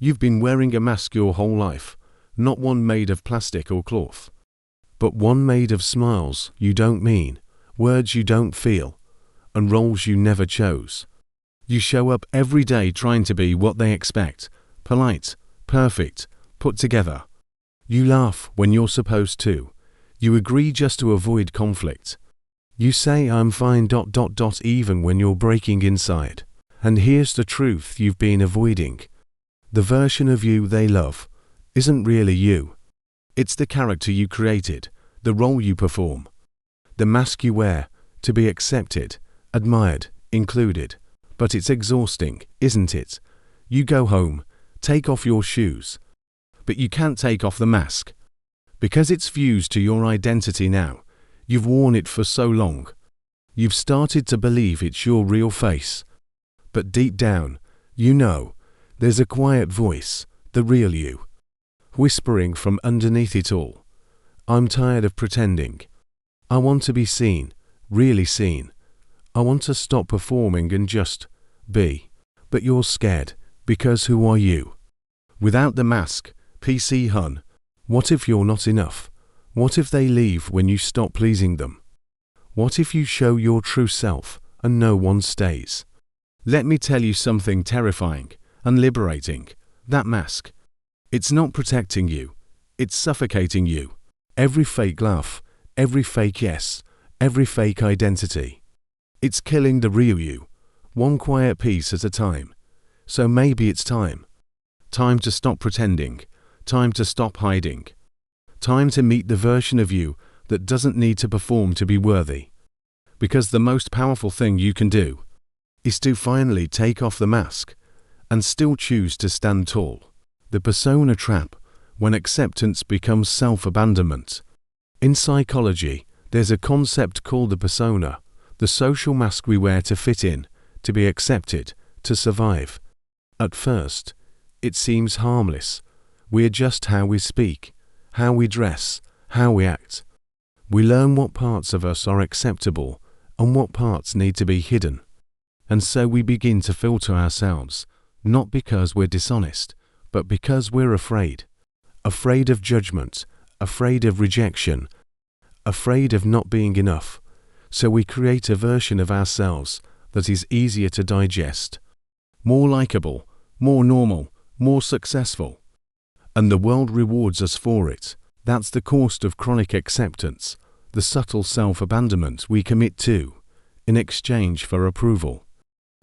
You've been wearing a mask your whole life, not one made of plastic or cloth, but one made of smiles you don't mean, words you don't feel, and roles you never chose. You show up every day trying to be what they expect, polite, perfect, put together. You laugh when you're supposed to. You agree just to avoid conflict. You say I'm fine ... even when you're breaking inside. And here's the truth you've been avoiding. The version of you they love isn't really you. It's the character you created, the role you perform, the mask you wear to be accepted, admired, included. But it's exhausting, isn't it? You go home, take off your shoes, but you can't take off the mask. Because it's fused to your identity now. You've worn it for so long. You've started to believe it's your real face. But deep down, you know, there's a quiet voice, the real you, whispering from underneath it all. I'm tired of pretending. I want to be seen, really seen. I want to stop performing and just be. But you're scared, because who are you? Without the mask, PC hun, what if you're not enough? What if they leave when you stop pleasing them? What if you show your true self and no one stays? Let me tell you something terrifying and liberating. That mask. It's not protecting you. It's suffocating you. Every fake laugh, every fake yes, every fake identity. It's killing the real you, one quiet piece at a time. So maybe it's time. Time to stop pretending. Time to stop hiding. Time to meet the version of you that doesn't need to perform to be worthy. Because the most powerful thing you can do is to finally take off the mask and still choose to stand tall. The persona trap, when acceptance becomes self-abandonment. In psychology, there's a concept called the persona, the social mask we wear to fit in, to be accepted, to survive. At first, it seems harmless. We adjust how we speak, how we dress, how we act. We learn what parts of us are acceptable and what parts need to be hidden. And so we begin to filter ourselves, not because we're dishonest, but because we're afraid. Afraid of judgment, afraid of rejection, afraid of not being enough. So we create a version of ourselves that is easier to digest, more likable, more normal, more successful. And the world rewards us for it. That's the cost of chronic acceptance, the subtle self-abandonment we commit to, in exchange for approval.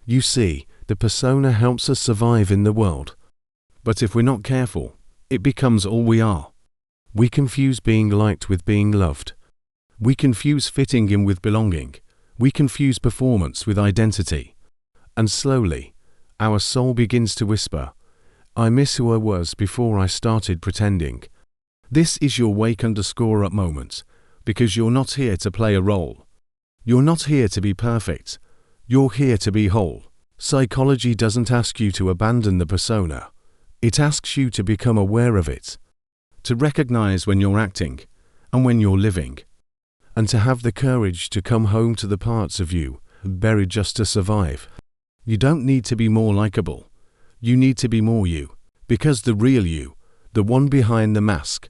You see, the persona helps us survive in the world. But if we're not careful, it becomes all we are. We confuse being liked with being loved. We confuse fitting in with belonging. We confuse performance with identity. And slowly, our soul begins to whisper, I miss who I was before I started pretending. This is your wake_up moment, because you're not here to play a role. You're not here to be perfect. You're here to be whole. Psychology doesn't ask you to abandon the persona. It asks you to become aware of it, to recognize when you're acting and when you're living, and to have the courage to come home to the parts of you buried just to survive. You don't need to be more likable. You need to be more you, because the real you, the one behind the mask,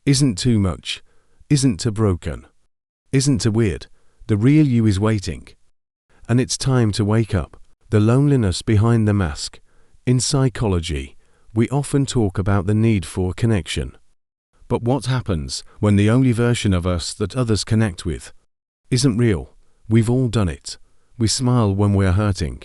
isn't too much, isn't too broken, isn't too weird. The real you is waiting. And it's time to wake up. The loneliness behind the mask. In psychology, we often talk about the need for connection. But what happens when the only version of us that others connect with isn't real? We've all done it. We smile when we're hurting.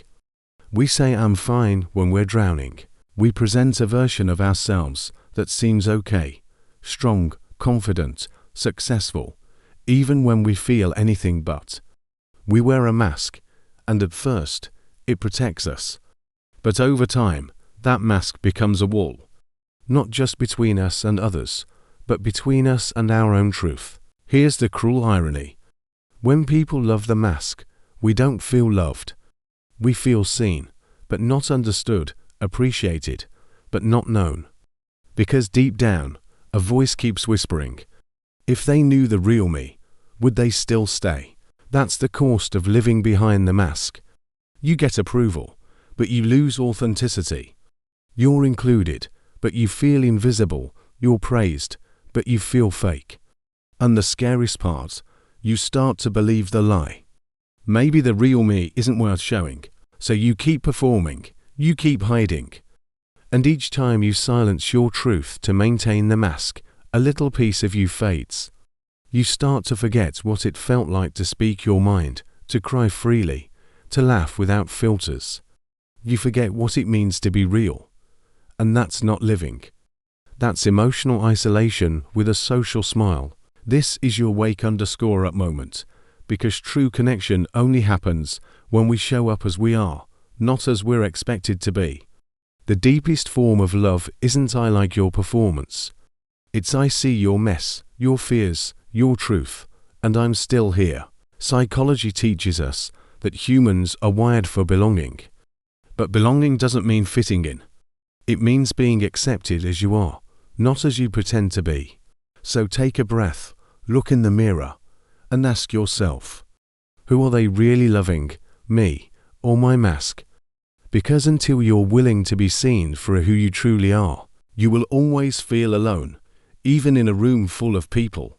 We say I'm fine when we're drowning. We present a version of ourselves that seems okay, strong, confident, successful, even when we feel anything but. We wear a mask, and at first, it protects us. But over time, that mask becomes a wall, not just between us and others, but between us and our own truth. Here's the cruel irony. When people love the mask, we don't feel loved. We feel seen, but not understood, appreciated, but not known. Because deep down, a voice keeps whispering, if they knew the real me, would they still stay? That's the cost of living behind the mask. You get approval, but you lose authenticity. You're included, but you feel invisible. You're praised, but you feel fake. And the scariest part, you start to believe the lie. Maybe the real me isn't worth showing, so you keep performing, you keep hiding. And each time you silence your truth to maintain the mask, a little piece of you fades. You start to forget what it felt like to speak your mind, to cry freely, to laugh without filters. You forget what it means to be real. And that's not living. That's emotional isolation with a social smile. This is your wake_up moment, because true connection only happens when we show up as we are, not as we're expected to be. The deepest form of love isn't I like your performance. It's I see your mess, your fears, your truth, and I'm still here. Psychology teaches us that humans are wired for belonging. But belonging doesn't mean fitting in. It means being accepted as you are, not as you pretend to be. So take a breath, look in the mirror, and ask yourself, who are they really loving, me or my mask? Because until you're willing to be seen for who you truly are, you will always feel alone, even in a room full of people.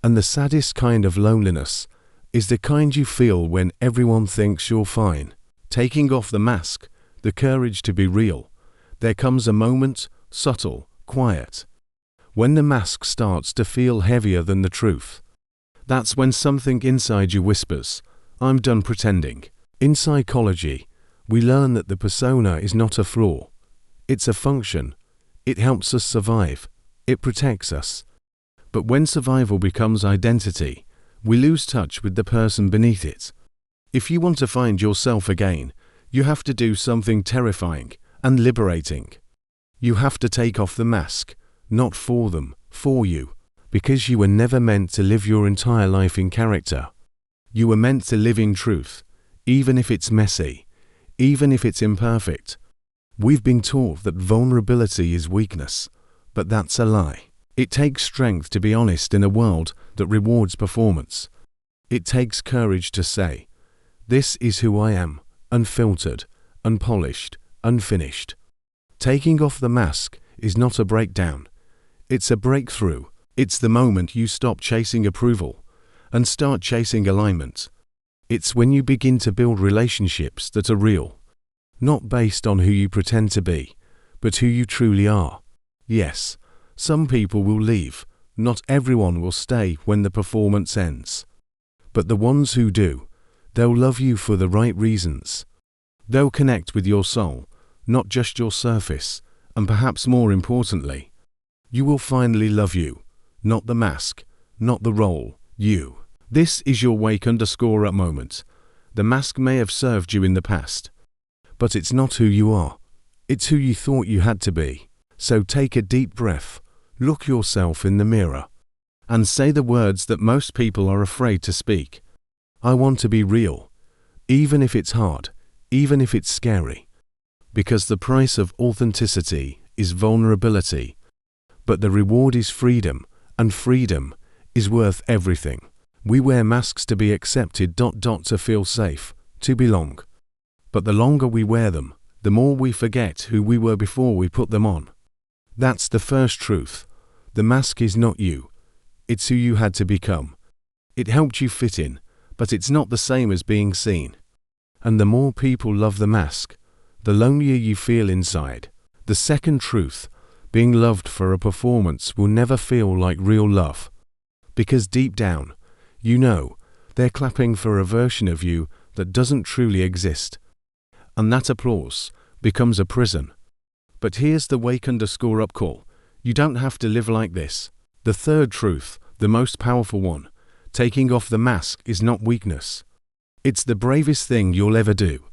And the saddest kind of loneliness is the kind you feel when everyone thinks you're fine. Taking off the mask, the courage to be real, there comes a moment, subtle, quiet, when the mask starts to feel heavier than the truth. That's when something inside you whispers, I'm done pretending. In psychology, we learn that the persona is not a flaw. It's a function. It helps us survive. It protects us. But when survival becomes identity, we lose touch with the person beneath it. If you want to find yourself again, you have to do something terrifying and liberating. You have to take off the mask, not for them, for you, because you were never meant to live your entire life in character. You were meant to live in truth, even if it's messy, even if it's imperfect. We've been taught that vulnerability is weakness, but that's a lie. It takes strength to be honest in a world that rewards performance. It takes courage to say, this is who I am, unfiltered, unpolished, unfinished. Taking off the mask is not a breakdown. It's a breakthrough. It's the moment you stop chasing approval and start chasing alignment. It's when you begin to build relationships that are real, not based on who you pretend to be, but who you truly are. Yes, some people will leave. Not everyone will stay when the performance ends. But the ones who do, they'll love you for the right reasons. They'll connect with your soul, not just your surface, and perhaps more importantly, you will finally love you, not the mask, not the role, you. This is your wake_up moment. The mask may have served you in the past, but it's not who you are. It's who you thought you had to be. So take a deep breath, look yourself in the mirror, and say the words that most people are afraid to speak. I want to be real, even if it's hard, even if it's scary. Because the price of authenticity is vulnerability, but the reward is freedom, and freedom is worth everything. We wear masks to be accepted, to feel safe, to belong. But the longer we wear them, the more we forget who we were before we put them on. That's the first truth. The mask is not you. It's who you had to become. It helped you fit in, but it's not the same as being seen. And the more people love the mask, the lonelier you feel inside. The second truth, being loved for a performance will never feel like real love. Because deep down, you know, they're clapping for a version of you that doesn't truly exist. And that applause becomes a prison. But here's the wake_up call. You don't have to live like this. The third truth, the most powerful one, taking off the mask is not weakness. It's the bravest thing you'll ever do.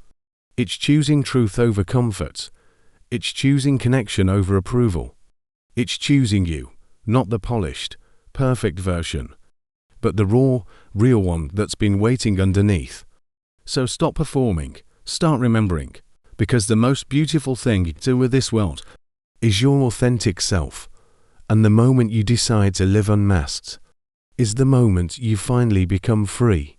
It's choosing truth over comfort. It's choosing connection over approval. It's choosing you, not the polished, perfect version, but the raw, real one that's been waiting underneath. So stop performing, start remembering, because the most beautiful thing you do with this world is your authentic self. And the moment you decide to live unmasked is the moment you finally become free.